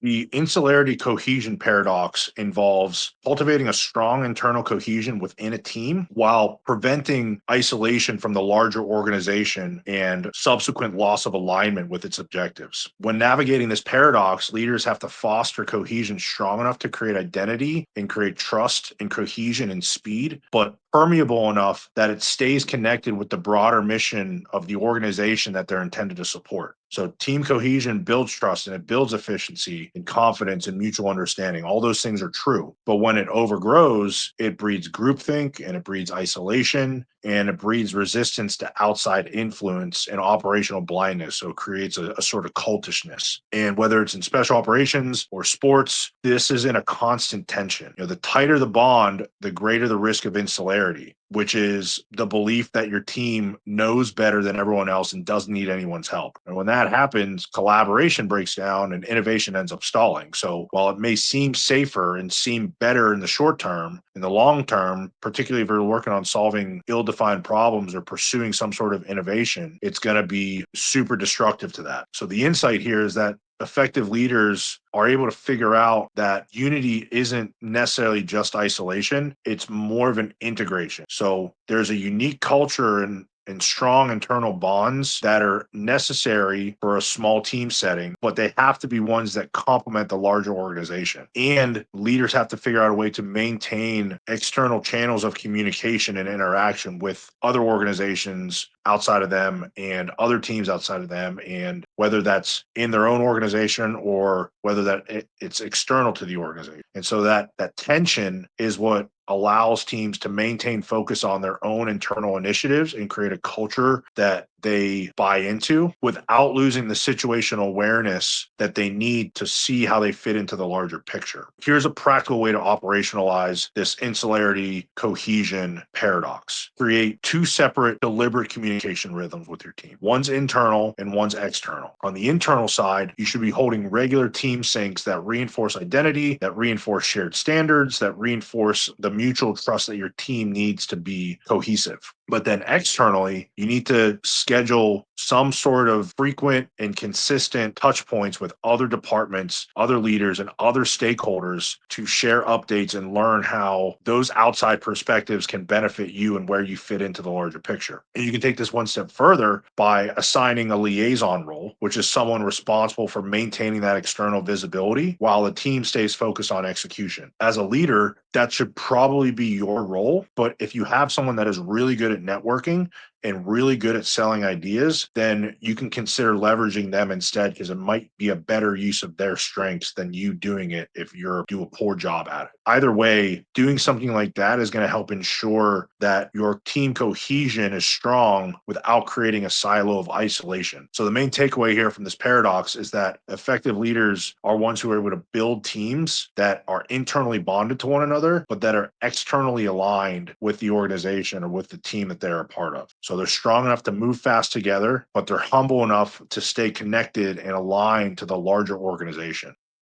The insularity cohesion paradox involves cultivating a strong internal cohesion within a team while preventing isolation from the larger organization and subsequent loss of alignment with its objectives. When navigating this paradox, leaders have to foster cohesion strong enough to create identity and create trust and cohesion and speed, but permeable enough that it stays connected with the broader mission of the organization that they're intended to support. So team cohesion builds trust and it builds efficiency and confidence and mutual understanding. All those things are true. But when it overgrows, it breeds groupthink and it breeds isolation and it breeds resistance to outside influence and operational blindness. So it creates a sort of cultishness. And whether it's in special operations or sports, this is in a constant tension. The tighter the bond, the greater the risk of insularity, which is the belief that your team knows better than everyone else and doesn't need anyone's help. And when that happens, collaboration breaks down and innovation ends up stalling. So while it may seem safer and seem better in the short term, in the long term, particularly if you're working on solving ill-defined problems or pursuing some sort of innovation, it's going to be super destructive to that. So the insight here is that effective leaders are able to figure out that unity isn't necessarily just isolation, it's more of an integration. So there's a unique culture and strong internal bonds that are necessary for a small team setting, but they have to be ones that complement the larger organization. And leaders have to figure out a way to maintain external channels of communication and interaction with other organizations outside of them and other teams outside of them, and whether that's in their own organization or whether it's external to the organization. And so that tension is what allows teams to maintain focus on their own internal initiatives and create a culture that they buy into without losing the situational awareness that they need to see how they fit into the larger picture. Here's a practical way to operationalize this insularity cohesion paradox. Create two separate deliberate communication rhythms with your team. One's internal and one's external. On the internal side, you should be holding regular team syncs that reinforce identity, that reinforce shared standards, that reinforce the mutual trust that your team needs to be cohesive. But then externally, you need to schedule some sort of frequent and consistent touch points with other departments, other leaders, and other stakeholders to share updates and learn how those outside perspectives can benefit you and where you fit into the larger picture. And you can take this one step further by assigning a liaison role, which is someone responsible for maintaining that external visibility while the team stays focused on execution. As a leader, that should probably be your role. But if you have someone that is really good at networking and really good at selling ideas, then you can consider leveraging them instead, because it might be a better use of their strengths than you doing it if you do a poor job at it. Either way, doing something like that is going to help ensure that your team cohesion is strong without creating a silo of isolation. So the main takeaway here from this paradox is that effective leaders are ones who are able to build teams that are internally bonded to one another, but that are externally aligned with the organization or with the team that they're a part of. So they're strong enough to move fast together, but they're humble enough to stay connected and aligned to the larger organization.